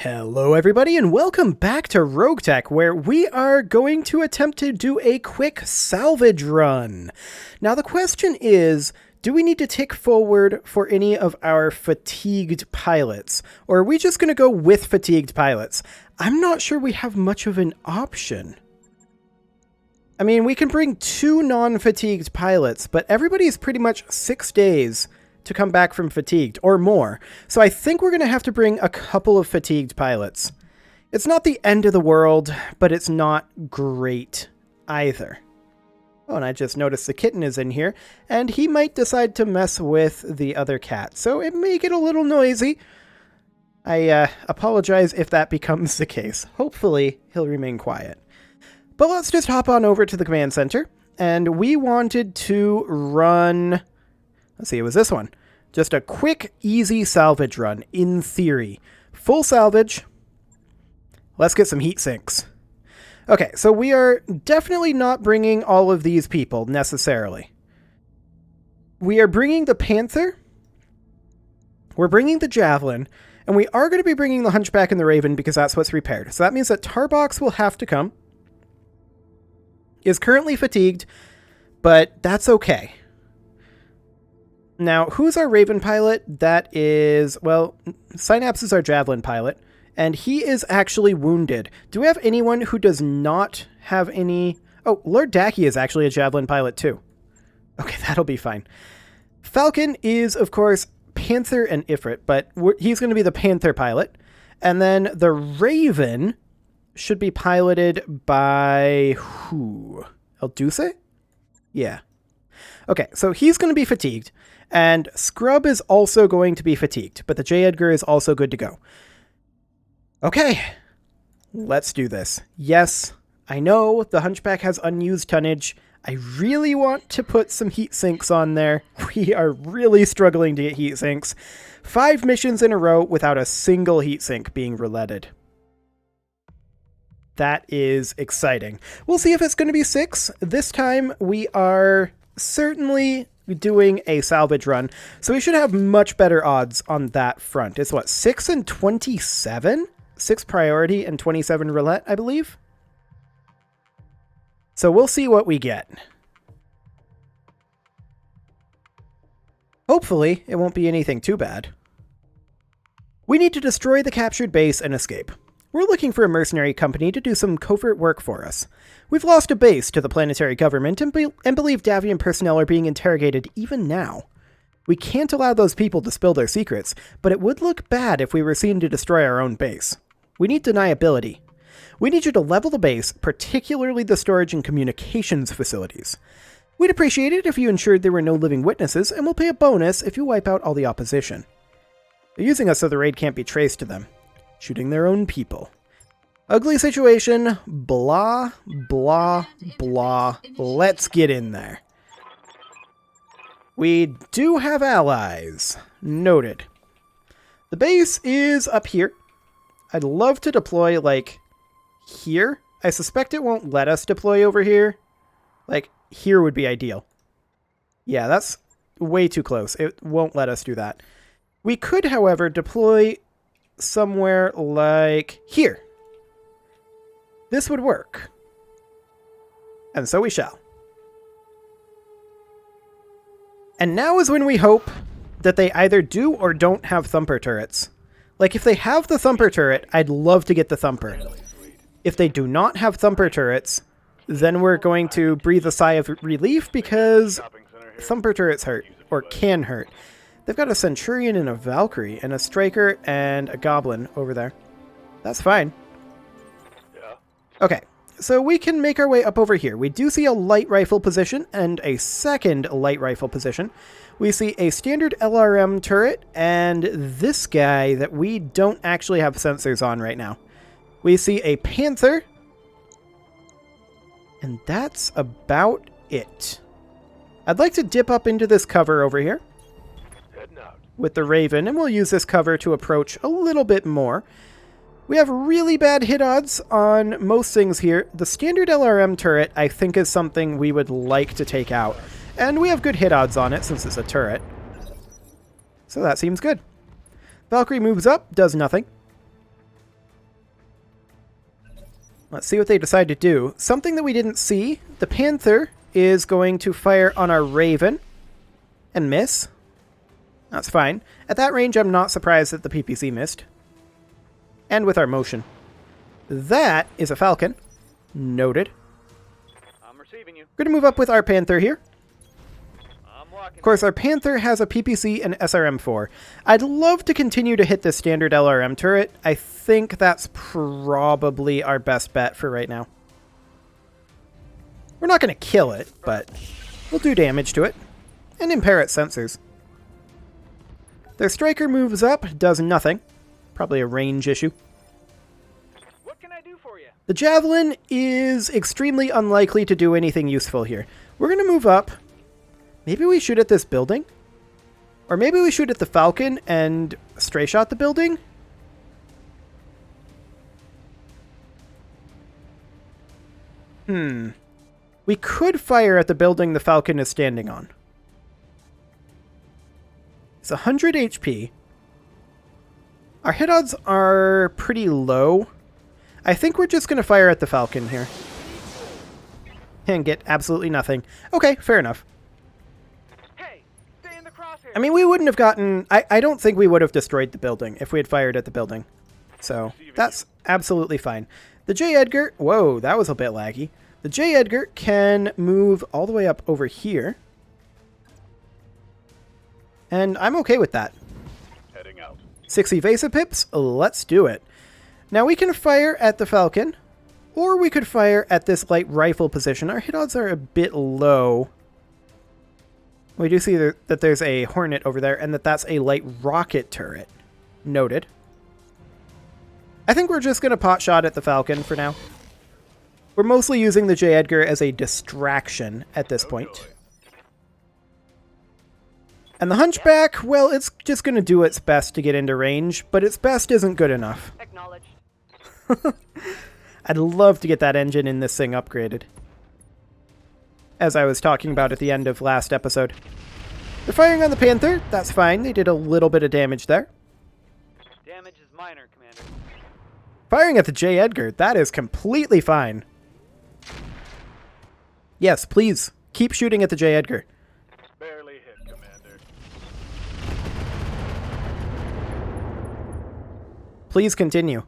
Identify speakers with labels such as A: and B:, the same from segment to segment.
A: Hello everybody and welcome back to RogueTech, where we are going to attempt to do a quick salvage run. Now the question is, do we need to tick forward for any of our fatigued pilots? Or are we just going to go with fatigued pilots? I'm not sure we have much of an option. I mean, we can bring 2 non-fatigued pilots, but everybody's pretty much 6 days to come back from fatigued, or more. So I think we're going to have to bring a couple of fatigued pilots. It's not the end of the world, but it's not great either. Oh, and I just noticed the kitten is in here, and he might decide to mess with the other cat, so it may get a little noisy. I apologize if that becomes the case. Hopefully, he'll remain quiet. But let's just hop on over to the command center, and we wanted to run... Let's see, it was this one. Just a quick, easy salvage run, in theory. Full salvage. Let's get some heat sinks. Okay, so we are definitely not bringing all of these people, necessarily. We are bringing the Panther. We're bringing the Javelin. And we are going to be bringing the Hunchback and the Raven because that's what's repaired. So that means that Tarbox will have to come. Is currently fatigued, but that's okay. Now, who's our Raven pilot? That is, well, Synapse is our Javelin pilot, and he is actually wounded. Do we have anyone who does not have any... Oh, Lord Dacky is actually a Javelin pilot, too. Okay, that'll be fine. Falcon is, of course, Panther and Ifrit, but he's going to be the Panther pilot. And then the Raven should be piloted by... who? El Duce? Yeah. Okay, so he's going to be fatigued. And Scrub is also going to be fatigued, but the J. Edgar is also good to go. Okay, let's do this. Yes, I know the Hunchback has unused tonnage. I really want to put some heat sinks on there. We are really struggling to get heat sinks. 5 missions in a row without a single heat sink being rouletted. That is exciting. We'll see if it's going to be 6. This time we are certainly doing a salvage run, so we should have much better odds on that front. It's what, 6 and 27? 6 priority and 27 roulette, I believe. So we'll see what we get. Hopefully, it won't be anything too bad. We need to destroy the captured base and escape. We're looking for a mercenary company to do some covert work for us. We've lost a base to the planetary government and believe Davian personnel are being interrogated even now. We can't allow those people to spill their secrets, but it would look bad if we were seen to destroy our own base. We need deniability. We need you to level the base, particularly the storage and communications facilities. We'd appreciate it if you ensured there were no living witnesses, and we'll pay a bonus if you wipe out all the opposition. They're using us so the raid can't be traced to them. Shooting their own people. Ugly situation. Blah, blah, blah. Let's get in there. We do have allies. Noted. The base is up here. I'd love to deploy, like, here. I suspect it won't let us deploy over here. Like, here would be ideal. Yeah, that's way too close. It won't let us do that. We could, however, deploy somewhere like here. This would work. And so we shall. And now is when we hope that they either do or don't have thumper turrets. Like, if they have the thumper turret, I'd love to get the thumper. If they do not have thumper turrets, then we're going to breathe a sigh of relief because thumper turrets hurt, or can hurt. They've got a Centurion and a Valkyrie, and a Striker and a Goblin over there. That's fine. Yeah. Okay, so we can make our way up over here. We do see a light rifle position and a second light rifle position. We see a standard LRM turret and this guy that we don't actually have sensors on right now. We see a Panther. And that's about it. I'd like to dip up into this cover over here with the Raven, and we'll use this cover to approach a little bit more. We have really bad hit odds on most things here. The standard LRM turret, I think, is something we would like to take out. And we have good hit odds on it since it's a turret. So that seems good. Valkyrie moves up, does nothing. Let's see what they decide to do. Something that we didn't see. The Panther is going to fire on our Raven and miss. That's fine. At that range, I'm not surprised that the PPC missed. And with our motion. That is a Falcon. Noted.
B: I'm receiving you.
A: We're going to move up with our Panther here.
B: I'm walking.
A: Of course, our Panther has a PPC and SRM4. I'd love to continue to hit the standard LRM turret. I think that's probably our best bet for right now. We're not going to kill it, but we'll do damage to it and impair its sensors. Their Striker moves up, does nothing. Probably a range issue.
B: What can I do for you?
A: The Javelin is extremely unlikely to do anything useful here. We're going to move up. Maybe we shoot at this building? Or maybe we shoot at the Falcon and stray shot the building? We could fire at the building the Falcon is standing on. It's 100 HP. Our hit odds are pretty low. I think we're just going to fire at the Falcon here. And get absolutely nothing. Okay, fair enough.
B: Hey, stay in the crosshair.
A: I mean, we wouldn't have gotten... I don't think we would have destroyed the building if we had fired at the building. So, that's absolutely fine. The J. Edgar... Whoa, that was a bit laggy. The J. Edgar can move all the way up over here. And I'm okay with that.
C: Heading out.
A: 6 evasive pips? Let's do it. Now we can fire at the Falcon, or we could fire at this light rifle position. Our hit odds are a bit low. We do see that there's a Hornet over there, and that's a light rocket turret. Noted. I think we're just going to pot shot at the Falcon for now. We're mostly using the J. Edgar as a distraction at this point. And the Hunchback, well, it's just going to do its best to get into range, but its best isn't good enough.
B: Acknowledged.
A: I'd love to get that engine in this thing upgraded. As I was talking about at the end of last episode. They're firing on the Panther. That's fine. They did a little bit of damage there.
B: Damage is minor, Commander.
A: Firing at the J. Edgar. That is completely fine. Yes, please. Keep shooting at the J. Edgar.
C: Barely hit, Commander.
A: Please continue.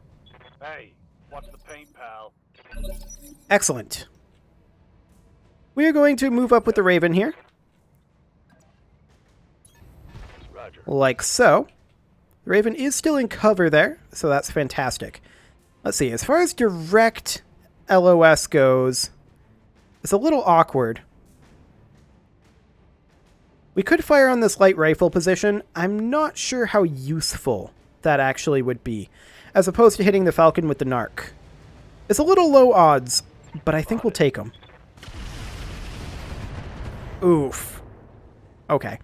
C: Hey, watch the paint, pal.
A: Excellent. We are going to move up with the Raven here.
C: Roger.
A: Like so. The Raven is still in cover there, so that's fantastic. Let's see, as far as direct LOS goes, it's a little awkward. We could fire on this light rifle position. I'm not sure how useful that actually would be, as opposed to hitting the Falcon with the Narc. It's a little low odds, but I think we'll take them. Oof. Okay.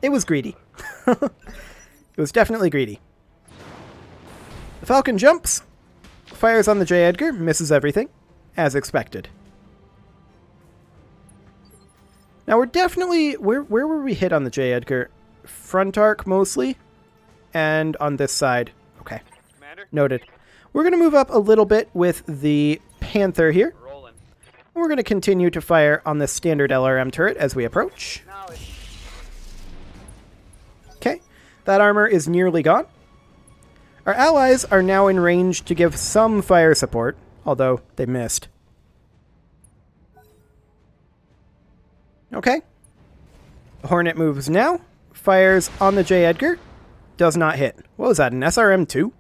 A: It was greedy. It was definitely greedy. The Falcon jumps, fires on the J. Edgar, misses everything, as expected. Now we're definitely... Where were we hit on the J. Edgar? Front arc, mostly. And on this side. Okay.
B: Commander?
A: Noted. We're going to move up a little bit with the Panther here.
B: Rolling.
A: We're going to continue to fire on the standard LRM turret as we approach.
B: Knowledge.
A: Okay. That armor is nearly gone. Our allies are now in range to give some fire support, although they missed. Okay. The Hornet moves now. Fires on the J. Edgar. Does not hit. What was that, an SRM-2?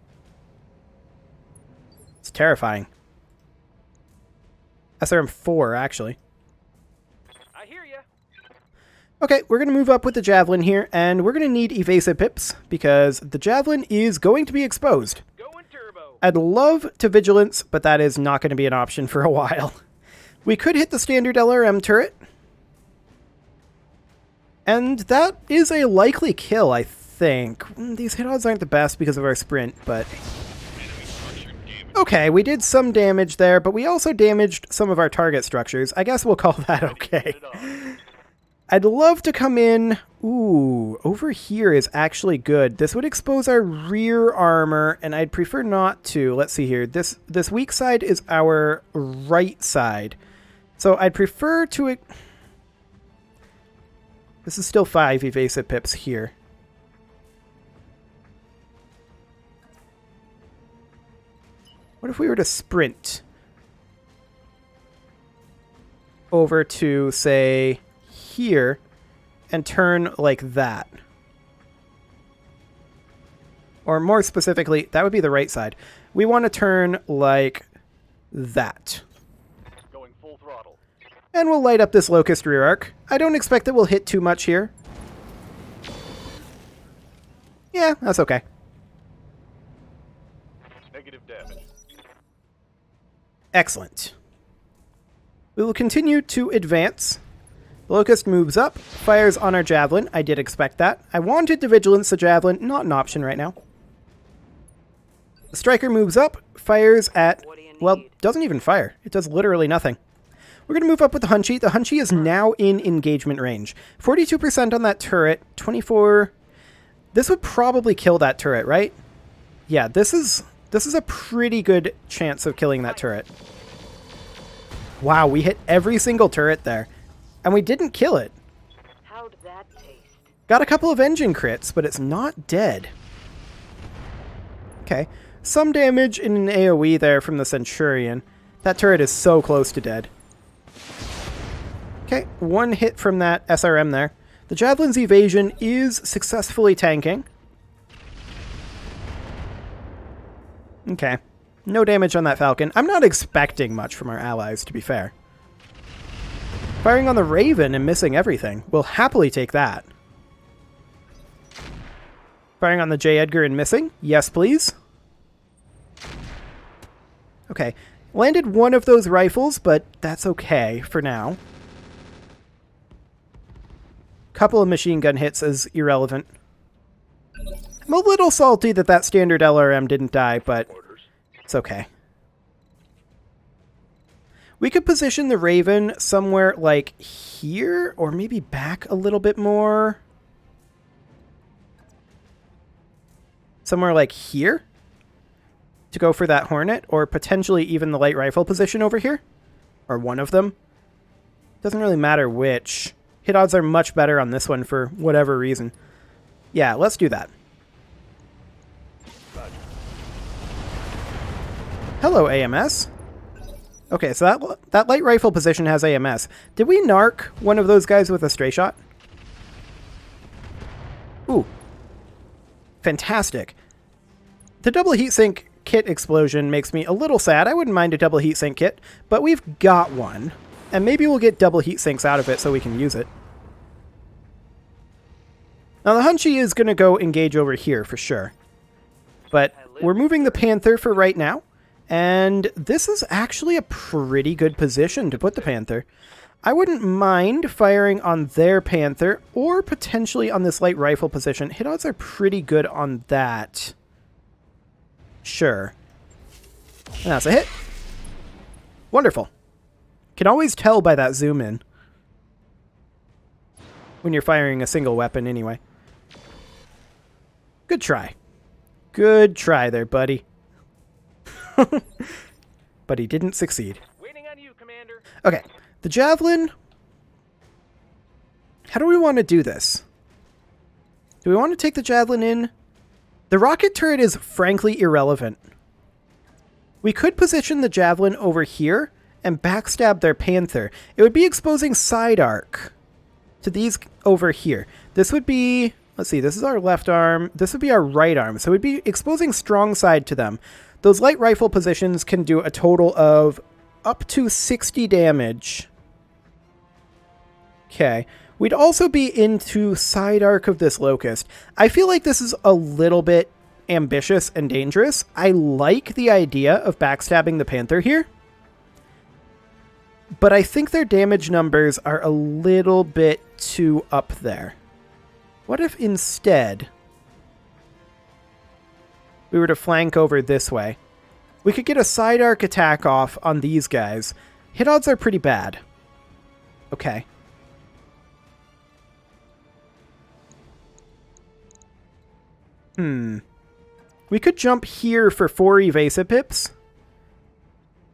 A: It's terrifying. SRM-4, actually.
B: I hear ya.
A: Okay, we're going to move up with the Javelin here, and we're going to need evasive pips, because the Javelin is going to be exposed.
B: Going turbo.
A: I'd love to Vigilance, but that is not going to be an option for a while. We could hit the standard LRM turret. And that is a likely kill, I think. These hit odds aren't the best because of our sprint, but... Okay, we did some damage there, but we also damaged some of our target structures. I guess we'll call that okay. I'd love to come in. Ooh, over here is actually good. This would expose our rear armor, and I'd prefer not to. Let's see here. This weak side is our right side. So I'd prefer to... This is still 5 evasive pips here. What if we were to sprint over to, say, here and turn like that? Or more specifically, that would be the right side. We want to turn like that.
C: Going full throttle.
A: And we'll light up this locust rear arc. I don't expect that we'll hit too much here. Yeah, that's okay.
C: Negative damage.
A: Excellent. We will continue to advance. The locust moves up, fires on our javelin. I did expect that. I wanted to vigilance the javelin, not an option right now. The striker moves up, fires at... Well, doesn't even fire. It does literally nothing. We're going to move up with the Hunchy. The Hunchy is now in engagement range. 42% on that turret, 24... This would probably kill that turret, right? Yeah, this is a pretty good chance of killing that turret. Wow, we hit every single turret there. And we didn't kill it.
D: How'd that taste?
A: Got a couple of engine crits, but it's not dead. Okay. Some damage in an AoE there from the Centurion. That turret is so close to dead. Okay, one hit from that SRM there. The Javelin's evasion is successfully tanking. Okay. No damage on that Falcon. I'm not expecting much from our allies, to be fair. Firing on the Raven and missing everything. We'll happily take that. Firing on the J. Edgar and missing. Yes, please. Okay. Landed one of those rifles, but that's okay for now. Couple of machine gun hits is irrelevant. I'm a little salty that that standard LRM didn't die, but it's okay. We could position the Raven somewhere like here, or maybe back a little bit more. Somewhere like here to go for that Hornet, or potentially even the light rifle position over here, or one of them. Doesn't really matter which. Hit odds are much better on this one for whatever reason. Yeah, let's do that. Hello, AMS. Okay, so that light rifle position has AMS. Did we narc one of those guys with a stray shot? Ooh. Fantastic. The double heatsink kit explosion makes me a little sad. I wouldn't mind a double heatsink kit, but we've got one. And maybe we'll get double heatsinks out of it so we can use it. Now the Hunchy is going to go engage over here for sure. But we're moving the Panther for right now. And this is actually a pretty good position to put the Panther. I wouldn't mind firing on their Panther or potentially on this light rifle position. Hit odds are pretty good on that. Sure. And that's a hit. Wonderful. Can always tell by that zoom in when you're firing a single weapon anyway. Good try. Good try there, buddy. But he didn't succeed.
B: Waiting on you, Commander.
A: Okay, the Javelin. How do we want to do this? Do we want to take the Javelin in? The rocket turret is frankly irrelevant. We could position the Javelin over here and backstab their Panther. It would be exposing side arc to these over here. This would be, let's see, this is our left arm. This would be our right arm. So we'd be exposing strong side to them. Those light rifle positions can do a total of up to 60 damage. Okay. We'd also be into side arc of this Locust. I feel like this is a little bit ambitious and dangerous. I like the idea of backstabbing the Panther here. But I think their damage numbers are a little bit too up there. What if instead we were to flank over this way? We could get a side arc attack off on these guys. Hit odds are pretty bad. Okay. We could jump here for 4 evasive pips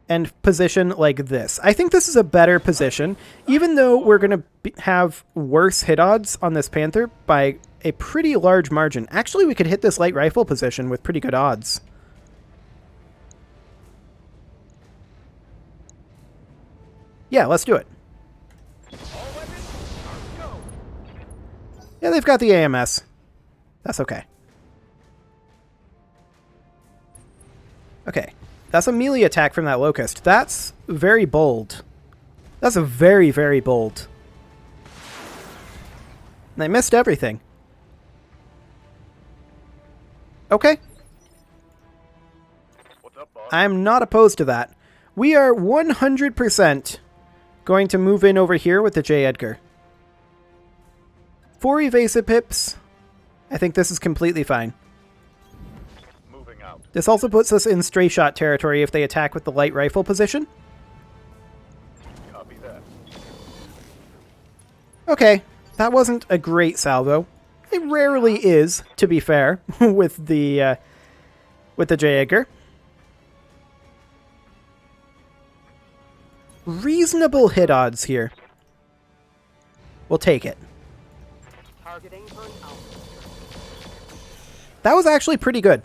A: and position like this. I think this is a better position, even though we're going to have worse hit odds on this Panther by a pretty large margin. Actually, we could hit this light rifle position with pretty good odds. Yeah, let's do it. Yeah, they've got the AMS. That's okay. Okay, that's a melee attack from that Locust. That's very bold. That's a very, very bold. And they missed everything. Okay.
C: What's up, boss?
A: I'm not opposed to that. We are 100% going to move in over here with the J. Edgar. 4 evasive pips. I think this is completely fine.
C: Moving out.
A: This also puts us in stray shot territory if they attack with the light rifle position.
C: Copy that.
A: Okay, that wasn't a great salvo. It rarely is, to be fair, with the J. Edgar. Reasonable hit odds here. We'll take it.
D: Targeting on Alpha.
A: That was actually pretty good.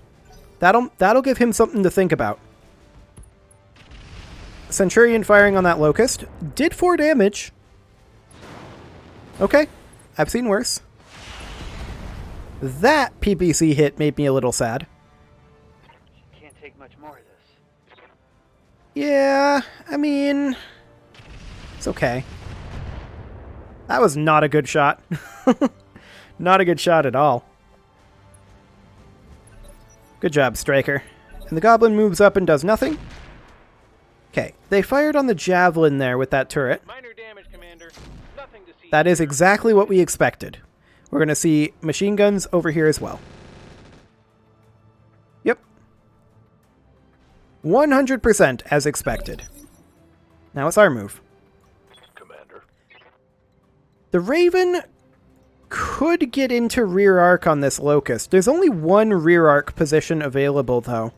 A: That'll give him something to think about. Centurion firing on that Locust. Did 4 damage. Okay, I've seen worse. That PPC hit made me a little sad.
B: Can't take much more of this.
A: Yeah, I mean, it's okay. That was not a good shot. Not a good shot at all. Good job, Striker. And the Goblin moves up and does nothing. Okay, they fired on the Javelin there with that turret.
B: Minor damage, Commander. Nothing to see.
A: That is exactly what we expected. We're going to see machine guns over here as well. Yep. 100% as expected. Now it's our move.
C: Commander.
A: The Raven could get into rear arc on this Locust. There's only 1 rear arc position available, though.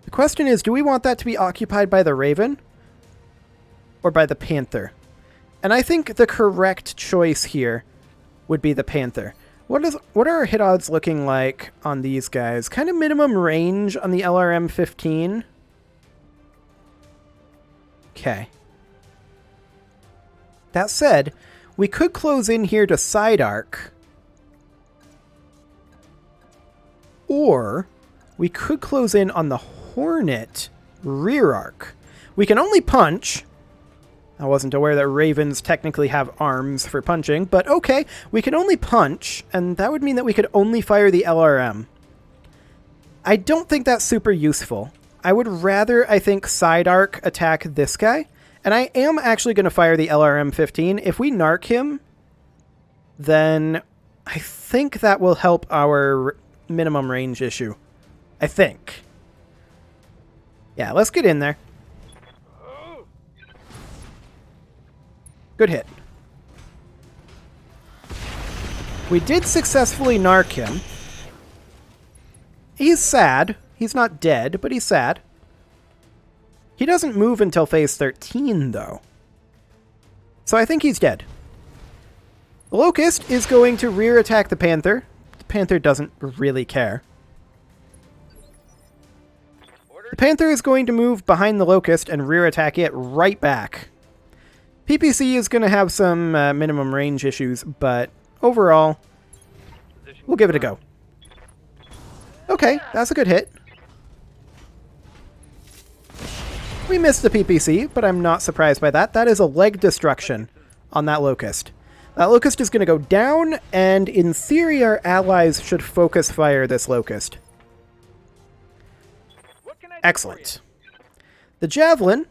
A: The question is, do we want that to be occupied by the Raven or by the Panther? And I think the correct choice here would be the Panther. What are our hit odds looking like on these guys? Kind of minimum range on the LRM 15. Okay. That said, we could close in here to side arc. Or we could close in on the Hornet rear arc. We can only punch. I wasn't aware that Ravens technically have arms for punching, but okay, we can only punch, and that would mean that we could only fire the LRM. I don't think that's super useful. I would rather, I think, side arc attack this guy, and I am actually going to fire the LRM 15. If we narc him, then I think that will help our minimum range issue. I think. Yeah, let's get in there. Good hit. We did successfully narc him. He's sad. He's not dead, but he's sad. He doesn't move until phase 13, though. So I think he's dead. The Locust is going to rear attack the Panther. The Panther doesn't really care. The Panther is going to move behind the Locust and rear attack it right back. PPC is going to have some minimum range issues, but overall, we'll give it a go. Okay, that's a good hit. We missed the PPC, but I'm not surprised by that. That is a leg destruction on that Locust. That Locust is going to go down, and in theory, our allies should focus fire this Locust. Excellent. The Javelin,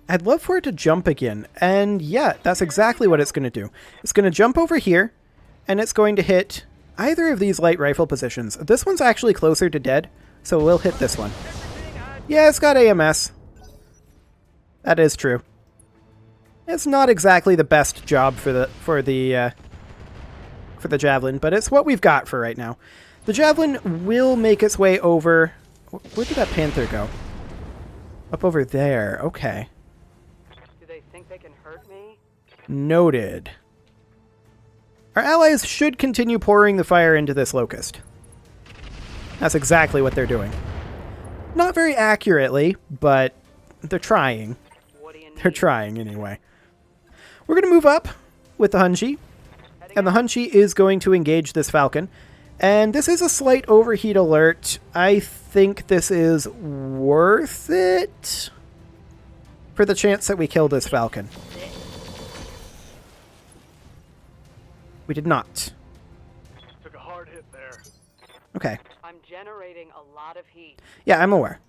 A: I'd love for it to jump again, and yeah, that's exactly what it's going to do. It's going to jump over here, and it's going to hit either of these light rifle positions. This one's actually closer to dead, so we'll hit this one. Yeah, it's got AMS. That is true. It's not exactly the best job for the for the Javelin, but it's what we've got for right now. The Javelin will make its way over... Where did that Panther go? Up over there. Okay.
D: Do they think they can hurt me?
A: Noted. Our allies should continue pouring the fire into this Locust. That's exactly what they're doing. Not very accurately, but they're trying.
D: What do you need?
A: They're trying anyway. We're going to move up with the Hunchi, and the Hunchi is going to engage this Falcon. And this is a slight overheat alert. I think this is worth it for the chance that we kill this Falcon. We did not.
C: Took a hard hit there.
A: Okay.
D: I'm generating a lot of heat.
A: Yeah, I'm aware.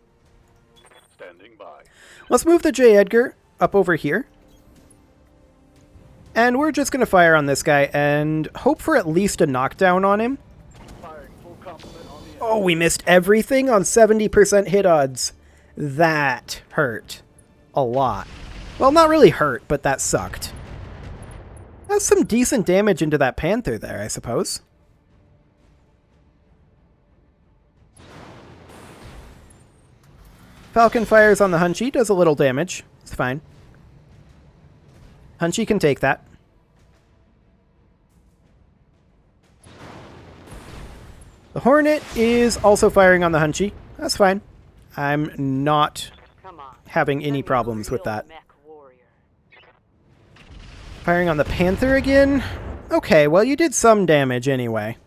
C: Standing by.
A: Let's move the J. Edgar up over here. And we're just going to fire on this guy and hope for at least a knockdown on him.
C: Firing full complement on the enemy.
A: Oh, we missed everything on 70% hit odds. That hurt a lot. Well, not really hurt, but that sucked. That's some decent damage into that Panther there, I suppose. Falcon fires on the Hunchi, does a little damage. It's fine. Hunchi can take that. The Hornet is also firing on the Hunchi. That's fine. I'm not
D: Come on.
A: having any
D: Send me a
A: problems with
D: real
A: that.
D: mech warrior.
A: Firing on the Panther again? Okay, well, you did some damage anyway.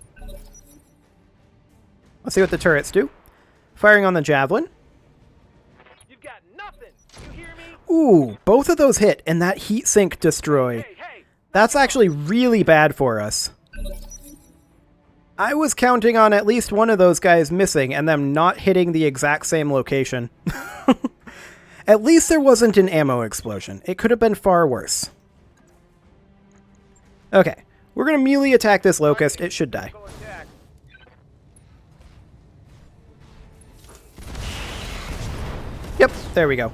A: Let's see what the turrets do. Firing on the Javelin.
D: You've got nothing. You hear me?
A: Ooh, both of those hit, and that heat sink destroy.
D: Hey.
A: That's actually really bad for us. I was counting on at least one of those guys missing and them not hitting the exact same location. At least there wasn't an ammo explosion. It could have been far worse. Okay, we're going to melee attack this Locust. It should die.
D: Go attack.
A: Yep, there we go.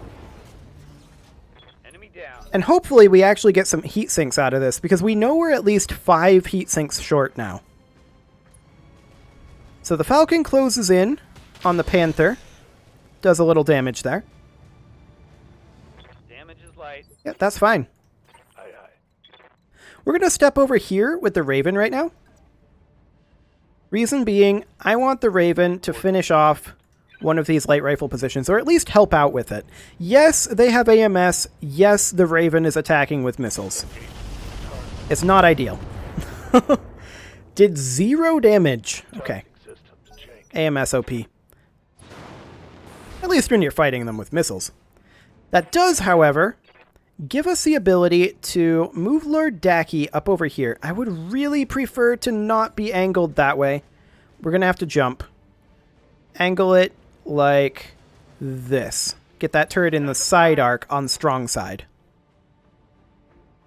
B: Enemy down.
A: And hopefully we actually get some heat sinks out of this, because we know we're at least 5 heat sinks short now. So the Falcon closes in on the Panther. Does a little damage there.
B: Damage is light.
A: Yep, that's fine.
C: Aye, aye.
A: We're going to step over here with the Raven right now. Reason being, I want the Raven to finish off one of these light rifle positions, or at least help out with it. Yes, they have AMS. Yes, the Raven is attacking with missiles. It's not ideal. Did 0 damage. Okay.
C: Systems check.
A: AMS OP. At least when you're fighting them with missiles. That does, however, give us the ability to move Lord Daki up over here. I would really prefer to not be angled that way. We're going to have to jump. Angle it like this. Get that turret in the side arc on strong side.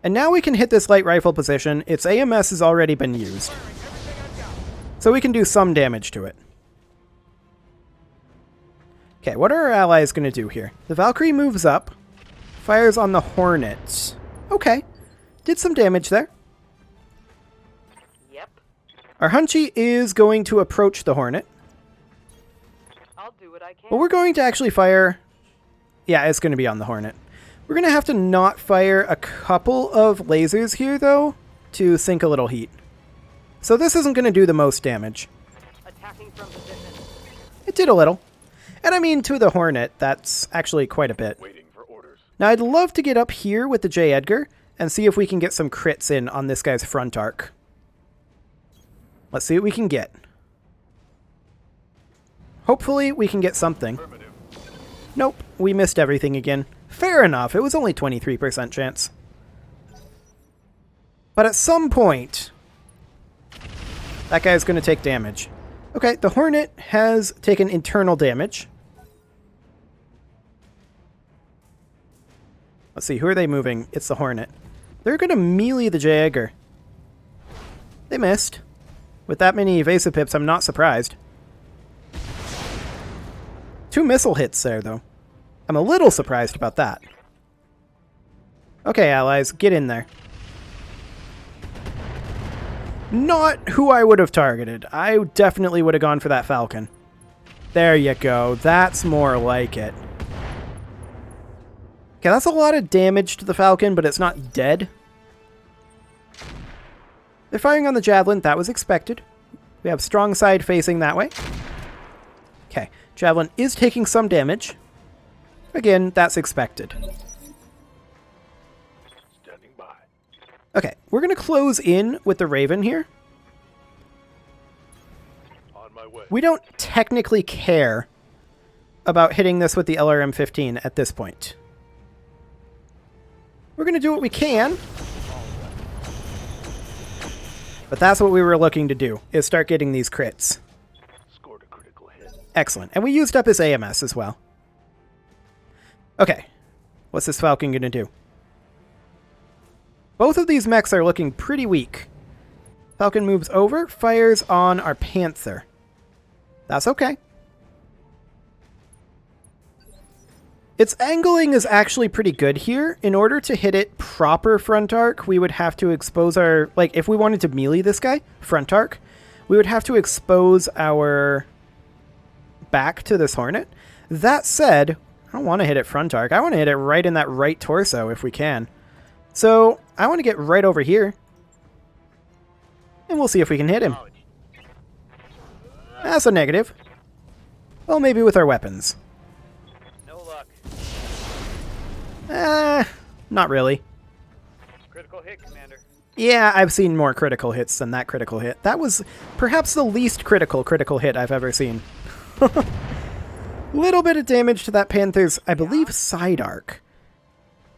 A: And now we can hit this light rifle position. Its AMS has already been used. So we can do some damage to it. Okay, what are our allies going to do here? The Valkyrie moves up. Fires on the Hornet. Okay. Did some damage there.
D: Yep.
A: Our Hunchi is going to approach the Hornet.
D: I'll do what I can.
A: But we're going to actually fire... Yeah, it's going to be on the Hornet. We're going to have to not fire a couple of lasers here, though, to sink a little heat. So this isn't going to do the most damage.
D: Attacking from position.
A: It did a little. And I mean, to the Hornet, that's actually quite a bit.
C: Waiting for orders.
A: Now, I'd love to get up here with the J. Edgar and see if we can get some crits in on this guy's front arc. Let's see what we can get. Hopefully, we can get something.
C: Affirmative.
A: Nope, we missed everything again. Fair enough, it was only 23% chance. But at some point, that guy's going to take damage. Okay, the Hornet has taken internal damage. Let's see, who are they moving? It's the Hornet. They're going to melee the J. Edgar. They missed. With that many evasive pips, I'm not surprised. 2 missile hits there, though. I'm a little surprised about that. Okay, allies, get in there. Not who I would have targeted. I definitely would have gone for that Falcon. There you go. That's more like it. Okay, that's a lot of damage to the Falcon, but it's not dead. They're firing on the Javelin. That was expected. We have strong side facing that way. Okay, Javelin is taking some damage. Again, that's expected.
C: Standing by.
A: Okay, we're going to close in with the Raven here.
C: On my way.
A: We don't technically care about hitting this with the LRM-15 at this point. We're going to do what we can. But that's what we were looking to do, is start getting these crits.
C: Scored a critical hit.
A: Excellent. And we used up his AMS as well. Okay. What's this Falcon going to do? Both of these mechs are looking pretty weak. Falcon moves over, fires on our Panther. That's okay. Its angling is actually pretty good here. In order to hit it proper front arc, we would have to expose our... Like, if we wanted to melee this guy, front arc, we would have to expose our back to this Hornet. That said, I don't want to hit it front arc. I want to hit it right in that right torso if we can. So, I want to get right over here. And we'll see if we can hit him. That's a negative. Well, maybe with our weapons.
D: No luck.
A: Not really.
D: Critical hit, Commander.
A: Yeah, I've seen more critical hits than that critical hit. That was perhaps the least critical hit I've ever seen. Little bit of damage to that Panther's, I believe, side arc.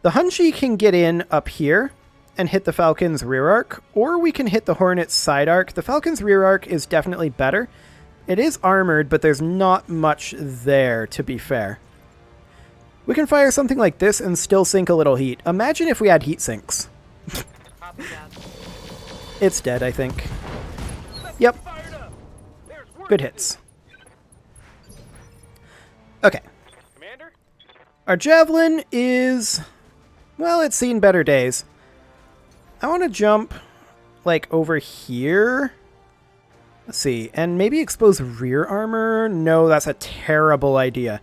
A: The Hunchi can get in up here and hit the Falcon's rear arc, or we can hit the Hornet's side arc. The Falcon's rear arc is definitely better. It is armored, but there's not much there, to be fair. We can fire something like this and still sink a little heat. Imagine if we had heat sinks.
D: Copy that.
A: It's dead, I think. Yep.
D: Fired up. There's work
A: Good
D: to
A: hits. Okay.
D: do. Commander?
A: Our Javelin is... Well, it's seen better days. I want to jump, like, over here. Let's see. And maybe expose rear armor? No, that's a terrible idea.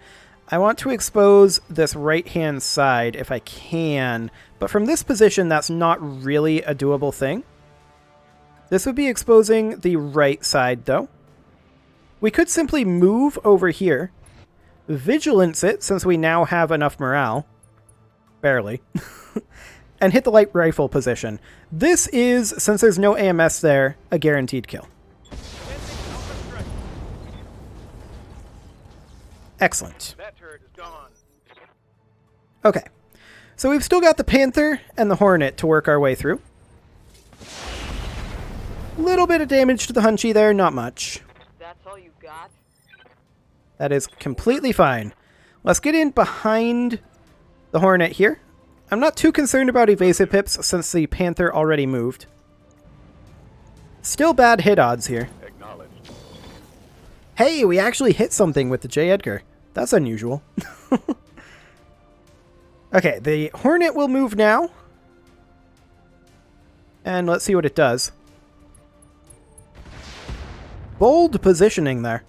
A: I want to expose this right-hand side if I can. But from this position, that's not really a doable thing. This would be exposing the right side, though. We could simply move over here. Vigilance it, since we now have enough morale. Barely. And hit the light rifle position. This is, since there's no AMS there, a guaranteed kill. Excellent.
D: That turret is gone.
A: Okay. So we've still got the Panther and the Hornet to work our way through. Little bit of damage to the Hunchi there, not much.
D: That's all you got?
A: That is completely fine. Let's get in behind the Hornet here. I'm not too concerned about evasive pips since the Panther already moved. Still bad hit odds here.
C: Acknowledged.
A: Hey, we actually hit something with the J. Edgar. That's unusual. Okay, the Hornet will move now. And let's see what it does. Bold positioning there.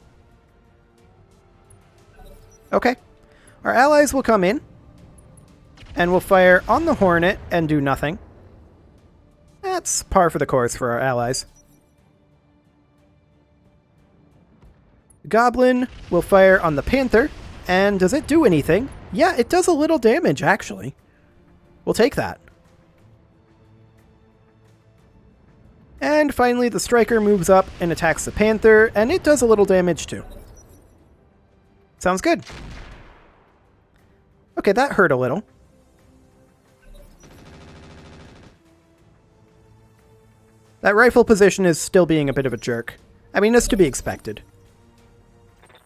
A: Okay. Our allies will come in. And we'll fire on the Hornet and do nothing. That's par for the course for our allies. Goblin will fire on the Panther. And does it do anything? Yeah, it does a little damage, actually. We'll take that. And finally, the Striker moves up and attacks the Panther, and it does a little damage too. Sounds good. Okay, that hurt a little. That rifle position is still being a bit of a jerk. I mean, it's to be expected.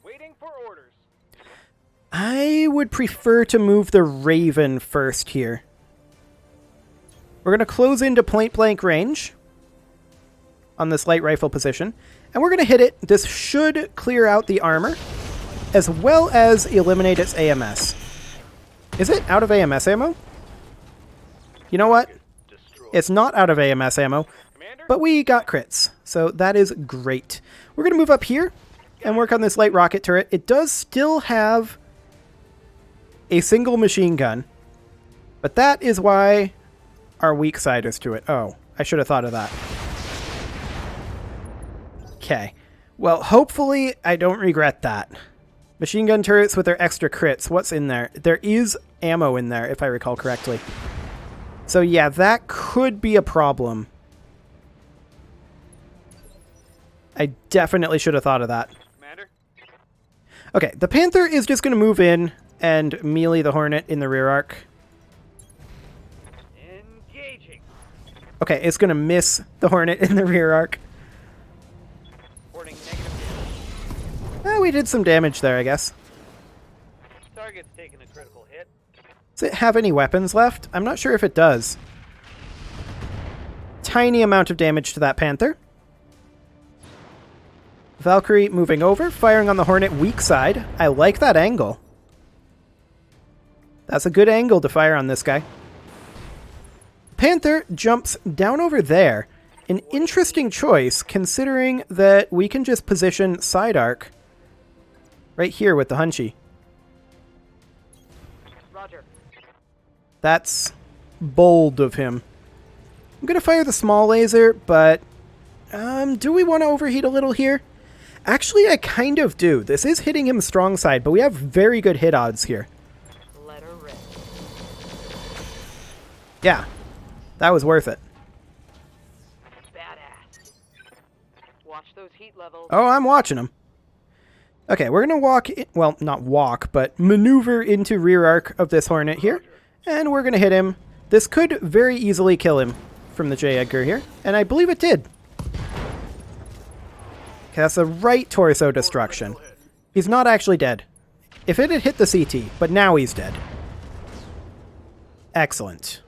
D: Waiting for orders.
A: I would prefer to move the Raven first here. We're going to close into point-blank range on this light rifle position, and we're going to hit it. This should clear out the armor, as well as eliminate its AMS. Is it out of AMS ammo? You know what?
C: Destroy.
A: It's not out of AMS ammo.
D: Commander? Commander?
A: But we got crits, so that is great. We're going to move up here and work on this light rocket turret. It does still have a single machine gun, but that is why our weak side is to it. Oh, I should have thought of that. Okay. Well, hopefully I don't regret that. Machine gun turrets with their extra crits. What's in there? There is ammo in there, if I recall correctly. So yeah, that could be a problem. I definitely should have thought of that.
D: Commander?
A: Okay, the Panther is just going to move in and melee the Hornet in the rear arc.
D: Engaging.
A: Okay, it's going to miss the Hornet in the rear arc.
D: Reporting negative.
A: We did some damage there, I guess.
D: Target's taking a critical hit.
A: Does it have any weapons left? I'm not sure if it does. Tiny amount of damage to that Panther. Valkyrie moving over, firing on the Hornet weak side. I like that angle. That's a good angle to fire on this guy. Panther jumps down over there. An interesting choice, considering that we can just position side arc right here with the Hunchy.
D: Roger.
A: That's bold of him. I'm going to fire the small laser, but do we want to overheat a little here? Actually, I kind of do. This is hitting him strong side, but we have very good hit odds here.
D: Letter red.
A: Yeah, that was worth it.
D: Badass. Watch those heat levels.
A: Oh, I'm watching him. Okay, we're going to walk, well, not walk, but maneuver into rear arc of this Hornet here. And we're going to hit him. This could very easily kill him from the J. Edgar here. And I believe it did. Okay, that's the right torso destruction. He's not actually dead. If it had hit the CT, but now he's dead. Excellent.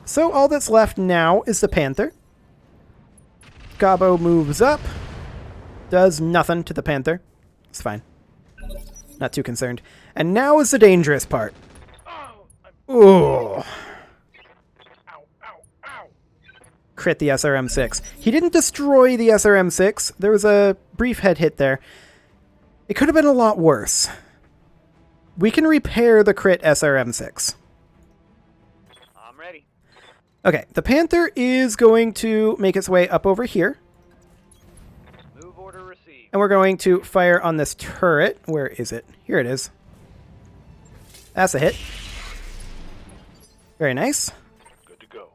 A: So all that's left now is the Panther. Gabo moves up. Does nothing to the Panther. It's fine. Not too concerned. And now is the dangerous part. Ooh. Crit the SRM-6. He didn't destroy the SRM-6. There was a brief head hit there. It could have been a lot worse. We can repair the crit SRM-6.
D: I'm ready.
A: Okay, the Panther is going to make its way up over here.
D: Move order received.
A: And we're going to fire on this turret. Where is it? Here it is. That's a hit. Very nice.
C: Good to go.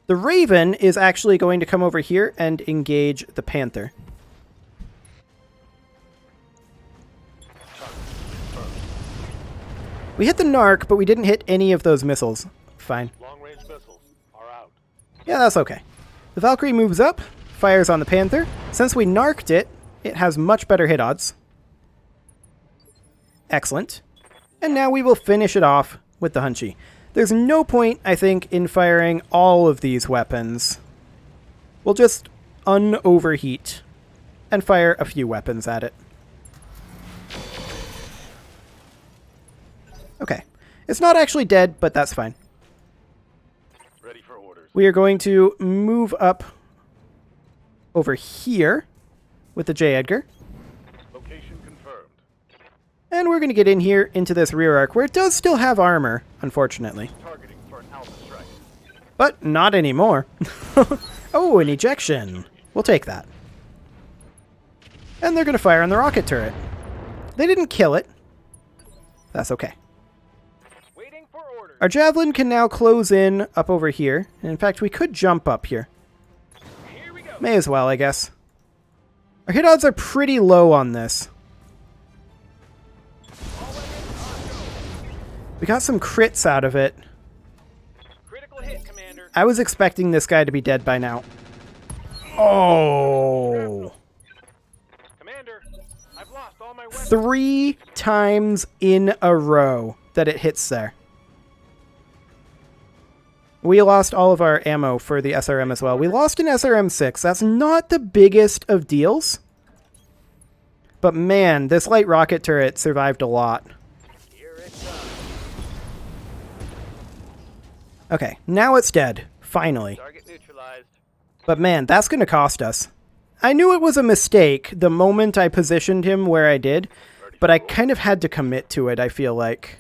A: The Raven is actually going to come over here and engage the Panther. We hit the Narc, but we didn't hit any of those missiles. Fine.
C: Long-range missiles are out.
A: Yeah, that's okay. The Valkyrie moves up, fires on the Panther. Since we narked it, it has much better hit odds. Excellent. And now we will finish it off with the Hunchy. There's no point, I think, in firing all of these weapons. We'll just un-overheat and fire a few weapons at it. Okay. It's not actually dead, but that's fine.
C: Ready for orders.
A: We are going to move up over here with the J. Edgar.
C: Location confirmed.
A: And we're going to get in here into this rear arc, where it does still have armor, unfortunately.
C: Targeting for an alpha strike.
A: But not anymore. Oh, an ejection. We'll take that. And they're going to fire on the rocket turret. They didn't kill it. That's okay.
D: Waiting for orders.
A: Our javelin can now close in up over here. And in fact, we could jump up here.
D: Here we go.
A: May as well, I guess. Our hit odds are pretty low on this. We got some crits out of it.
D: Critical hit, Commander.
A: I was expecting this guy to be dead by now. Oh.
D: Commander, I've lost all my weapons.
A: 3 times in a row that it hits there. We lost all of our ammo for the SRM as well. We lost an SRM-6. That's not the biggest of deals. But man, this light rocket turret survived a lot.
D: Here it comes.
A: Okay, now it's dead. Finally.
D: Target neutralized.
A: But man, that's going to cost us. I knew it was a mistake the moment I positioned him where I did, but I kind of had to commit to it, I feel like.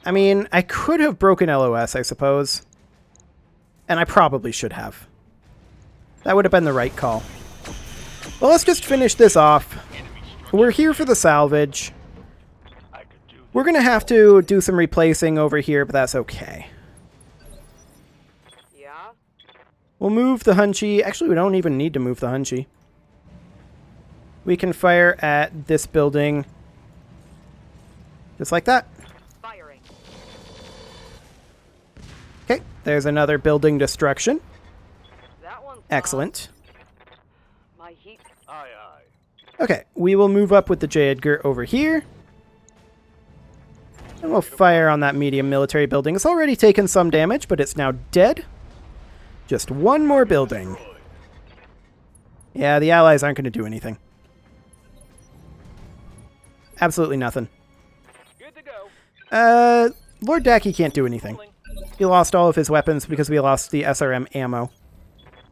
A: I mean, I could have broken LOS, I suppose. And I probably should have. That would have been the right call. Well, let's just finish this off. We're here for the salvage. We're going to have to do some replacing over here, but that's okay.
D: Yeah?
A: We'll move the Hunchy. Actually, we don't even need to move the Hunchy. We can fire at this building. Just like that.
D: Firing.
A: Okay, there's another building destruction.
D: That one's
A: Excellent.
D: my heat.
C: Aye, aye.
A: Okay, we will move up with the J. Edgar over here. And we'll fire on that medium military building. It's already taken some damage, but it's now dead. Just one more building. Yeah, the allies aren't going to do anything. Absolutely nothing.
D: Good to go.
A: Lord Dacky can't do anything. He lost all of his weapons because we lost the SRM ammo.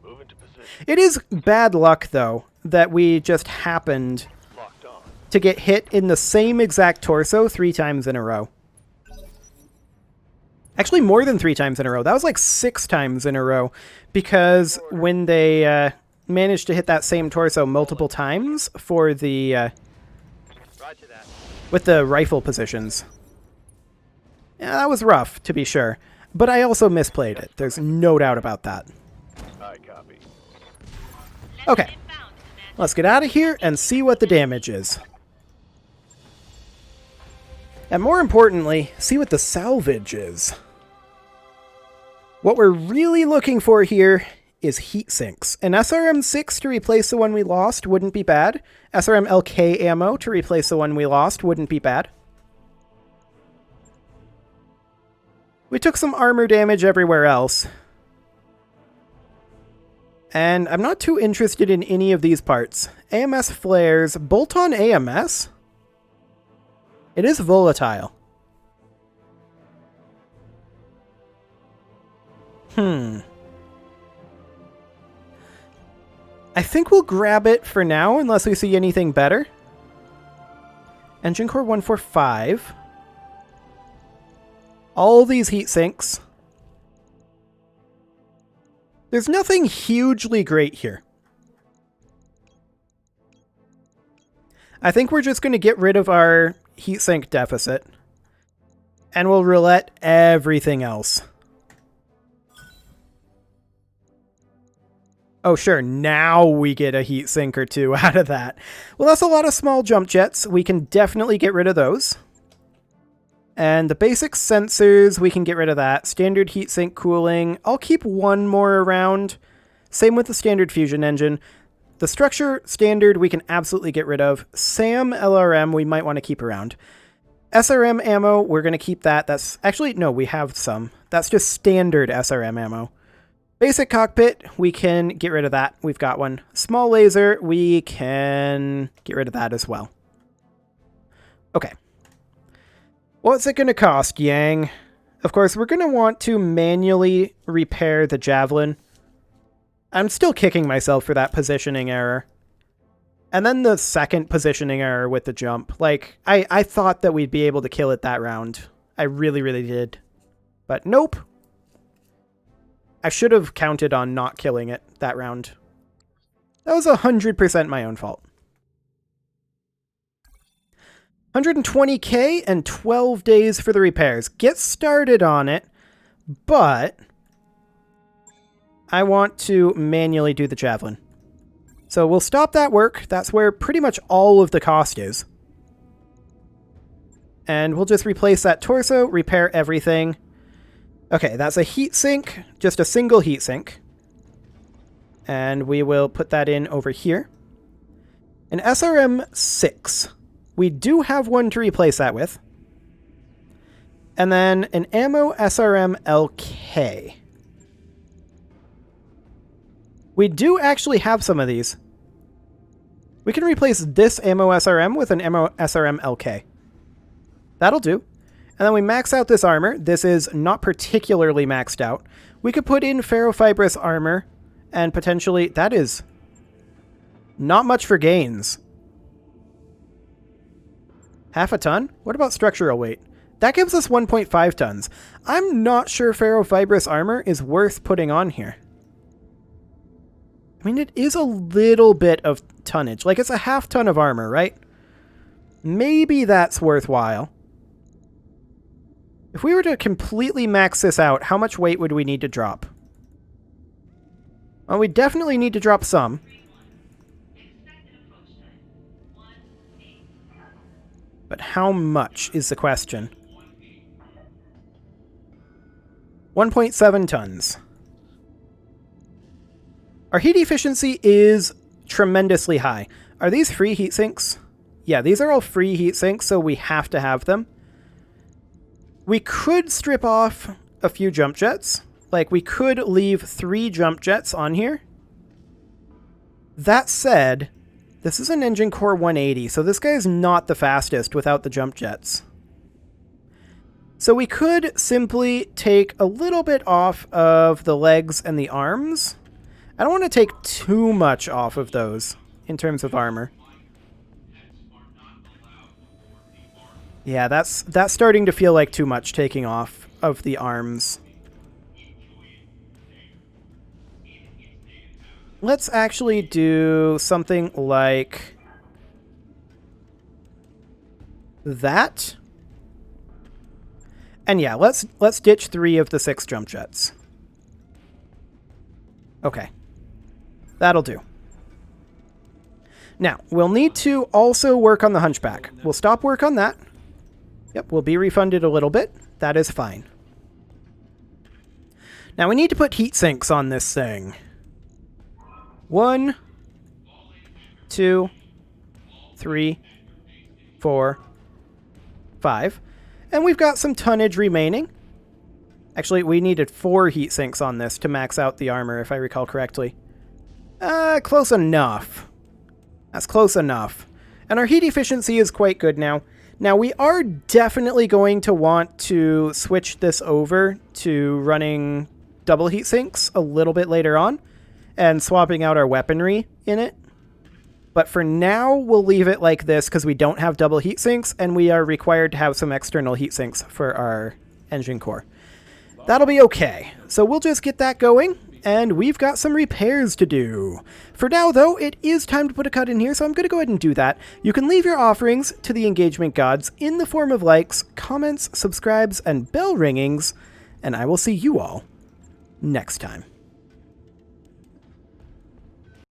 C: Move into position.
A: It is bad luck, though, that we just happened
C: Locked on.
A: to get hit in the same exact torso 3 times in a row. Actually, more than 3 times in a row. That was like 6 times in a row. Because when they managed to hit that same torso multiple times for the
D: Roger that.
A: with the rifle positions. Yeah, that was rough, to be sure. But I also misplayed it. There's no doubt about that.
C: Aye, copy.
A: Okay. Let's get out of here and see what the damage is. And more importantly, see what the salvage is. What we're really looking for here is heat sinks. An SRM-6 to replace the one we lost wouldn't be bad. SRM-LK ammo to replace the one we lost wouldn't be bad. We took some armor damage everywhere else. And I'm not too interested in any of these parts. AMS flares, bolt-on AMS? It is volatile. I think we'll grab it for now, unless we see anything better. Engine Core 145. All these heat sinks. There's nothing hugely great here. I think we're just going to get rid of our heatsink deficit. And we'll roulette everything else. Oh, sure, now we get a heatsink or 2 out of that. Well, that's a lot of small jump jets. We can definitely get rid of those. And the basic sensors, we can get rid of that. Standard heatsink cooling. I'll keep 1 more around. Same with the standard fusion engine. The structure standard we can absolutely get rid of. SAM LRM we might want to keep around. SRM ammo, we're going to keep that. That's actually, no, we have some. That's just standard SRM ammo. Basic cockpit, we can get rid of that. We've got one. Small laser, we can get rid of that as well. Okay. What's it going to cost, Yang? Of course, we're going to want to manually repair the Javelin. I'm still kicking myself for that positioning error. And then the second positioning error with the jump. Like, I thought that we'd be able to kill it that round. I really, really did. But nope. I should have counted on not killing it that round. That was 100% my own fault. 120k and 12 days for the repairs. Get started on it, but I want to manually do the Javelin. So we'll stop that work. That's where pretty much all of the cost is. And we'll just replace that torso, repair everything. Okay, that's a heatsink, just a single heatsink. And we will put that in over here. An SRM-6. We do have one to replace that with. And then an ammo SRM-LK. We do actually have some of these. We can replace this ammo SRM with an ammo SRM-LK. That'll do. And then we max out this armor. This is not particularly maxed out. We could put in ferrofibrous armor And potentially, that is not much for gains. Half a ton? What about structural weight? That gives us 1.5 tons. I'm not sure ferrofibrous armor is worth putting on here. I mean, it is a little bit of tonnage. Like, it's a half ton of armor, right? Maybe that's worthwhile. If we were to completely max this out, how much weight would we need to drop? Well, we definitely need to drop some. But how much is the question? 1.7 tons. Our heat efficiency is tremendously high. Are these free heat sinks? Yeah, these are all free heat sinks, so we have to have them. We could strip off a few jump jets. Like, we could leave 3 jump jets on here. That said, this is an engine core 180, so this guy is not the fastest without the jump jets. So we could simply take a little bit off of the legs and the arms. I don't want to take too much off of those in terms of armor. Yeah, that's starting to feel like too much taking off of the arms. Let's actually do something like that. And yeah, let's ditch 3 of the 6 jump jets. Okay. That'll do. Now, we'll need to also work on the hunchback. We'll stop work on that. Yep, we'll be refunded a little bit. That is fine. Now, we need to put heat sinks on this thing. 1, 2, 3, 4, 5. And we've got some tonnage remaining. Actually, we needed 4 heat sinks on this to max out the armor, if I recall correctly. Close enough. That's close enough. And our heat efficiency is quite good now. Now, we are definitely going to want to switch this over to running double heat sinks a little bit later on and swapping out our weaponry in it. But for now, we'll leave it like this because we don't have double heat sinks and we are required to have some external heat sinks for our engine core. That'll be okay. So we'll just get that going. And we've got some repairs to do. For now, though, it is time to put a cut in here, so I'm going to go ahead and do that. You can leave your offerings to the engagement gods in the form of likes, comments, subscribes, and bell ringings, and I will see you all next time.